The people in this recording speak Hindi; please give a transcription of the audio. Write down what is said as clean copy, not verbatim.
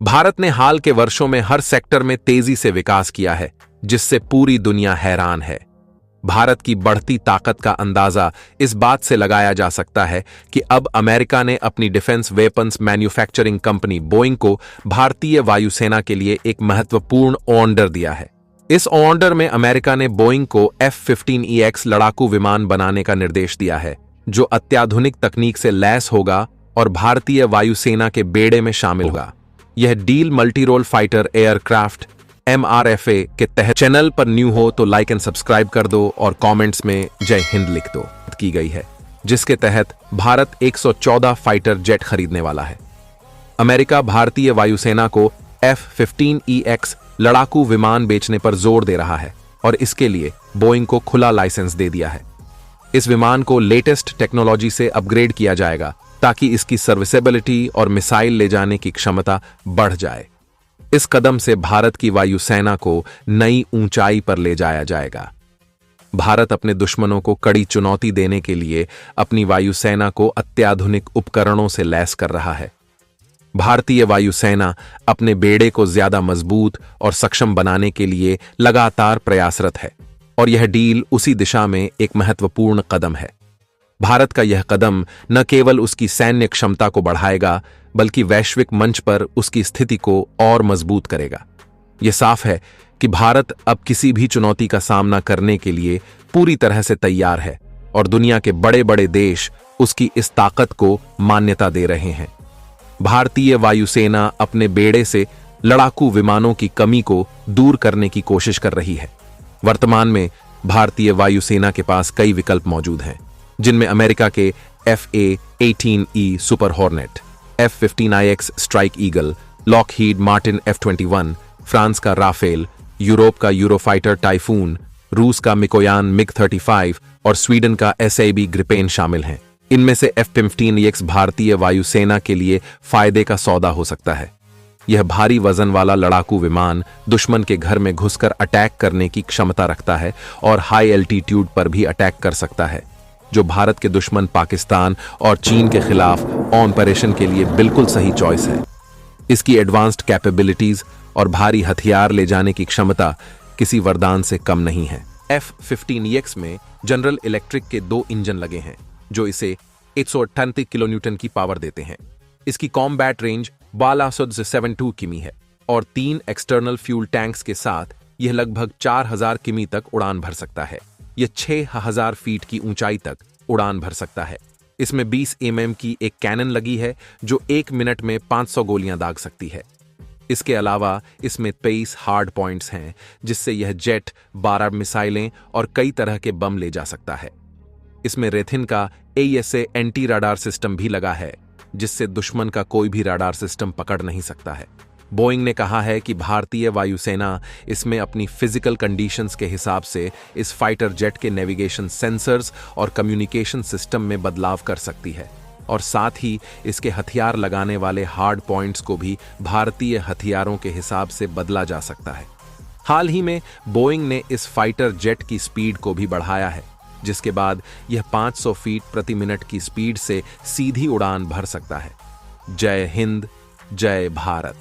भारत ने हाल के वर्षों में हर सेक्टर में तेजी से विकास किया है, जिससे पूरी दुनिया हैरान है। भारत की बढ़ती ताकत का अंदाजा इस बात से लगाया जा सकता है कि अब अमेरिका ने अपनी defence weapons manufacturing company Boeing को भारतीय वायुसेना के लिए एक महत्वपूर्ण ऑर्डर दिया है। इस ऑर्डर में अमेरिका ने बोइंग को F-15EX लड़ाकू विमान बनाने का निर्देश दिया है, जो अत्याधुनिक तकनीक से लैस होगा और भारतीय वायुसेना के बेड़े में शामिल होगा। यह deal multi-role fighter aircraft MRFA के तहत। चैनल पर न्यू हो तो लाइक एंड सब्सक्राइब कर दो और कमेंट्स में जय हिंद लिख दो। की गई है, जिसके तहत भारत 114 फाइटर जेट खरीदने वाला है। अमेरिका भारतीय वायुसेना को F-15EX लड़ाकू विमान बेचने पर जोर दे रहा है और इसके लिए बोइंग को खुला लाइसेंस दे दिया है। इस विमान को लेटेस्ट टेक्नोलॉजी से अपग्रेड किया जाएगा ताकि इसकी सर्विसेबिलिटी और मिसाइल ले जाने की क्षमता बढ़ जाए। इस कदम से भारत की वायुसेना को नई ऊंचाई पर ले जाया जाएगा। भारत अपने दुश्मनों को कड़ी चुनौती देने के लिए अपनी वायुसेना को अत्याधुनिक उपकरणों से लैस कर रहा है। भारतीय वायुसेना अपने बेड़े को ज्यादा मजबूत और सक्षम बनाने के लिए लगातार प्रयासरत है और यह डील उसी दिशा में एक महत्वपूर्ण कदम है। भारत का यह कदम न केवल उसकी सैन्य क्षमता को बढ़ाएगा, बल्कि वैश्विक मंच पर उसकी स्थिति को और मजबूत करेगा। यह साफ है कि भारत अब किसी भी चुनौती का सामना करने के लिए पूरी तरह से तैयार है और दुनिया के बड़े बड़े देश उसकी इस ताकत को मान्यता दे रहे हैं। भारतीय वायुसेना अपने बेड़े से लड़ाकू विमानों की कमी को दूर करने की कोशिश कर रही है। वर्तमान में भारतीय वायुसेना के पास कई विकल्प मौजूद हैं, जिनमें अमेरिका के FA-18E super hornet, F-15IX strike eagle, Lockheed Martin F-21, France का राफेल, यूरोप का यूरोफाइटर टाइफून, रूस का मिकोयान MiG-35 और स्वीडन का SAB ग्रिपेन शामिल हैं। इनमें से F-15EX भारतीय वायुसेना के लिए फायदे का सौदा हो सकता है। यह भारी वजन वाला लड़ाकू विमान दुश्मन के घर में घुसकर अटैक करने की क्षमता रखता है और हाई एल्टीट्यूड पर भी अटैक कर सकता है, जो भारत के दुश्मन पाकिस्तान और चीन के खिलाफ ऑपरेशन के लिए बिल्कुल सही चॉइस है। इसकी एडवांस्ड कैपेबिलिटीज और भारी हथियार ले जाने की क्षमता किसी वरदान से कम नहीं है। F-15EX में जनरल इलेक्ट्रिक के 2 इंजन लगे हैं, जो इसे 138 किलोन्यूटन की पावर देते हैं। इसकी कॉम्बैट रेंज 1272 किमी है और 3 एक्सटर्नल फ्यूल टैंक्स के साथ यह लगभग 4000 किमी तक उड़ान भर सकता है। यह 6000 फीट की ऊंचाई तक उड़ान भर सकता है। इसमें 20 mm की एक कैनन लगी है, जो 1 मिनट में 500 गोलियां दाग सकती है। इसके अलावा इसमें 23 हार्ड पॉइंट्स हैं, जिससे यह जेट 12 मिसाइलें और कई तरह के बम ले जा सकता है। इसमें रेथिन का AESA एंटी राडार सिस्टम भी लगा है, जिससे दुश्मन का कोई भी राडार सिस्टम पकड़ नहीं सकता है। बोइंग ने कहा है कि भारतीय वायुसेना इसमें अपनी फिजिकल कंडीशंस के हिसाब से इस फाइटर जेट के नेविगेशन सेंसर्स और कम्युनिकेशन सिस्टम में बदलाव कर सकती है और साथ ही इसके हथियार लगाने वाले हार्ड पॉइंट्स को भी भारतीय हथियारों के हिसाब से बदला जा सकता है। हाल ही में बोइंग ने इस फाइटर जेट की स्पीड को भी बढ़ाया है, जिसके बाद यह 500 फीट प्रति मिनट की स्पीड से सीधी उड़ान भर सकता है। जय हिंद, जय भारत।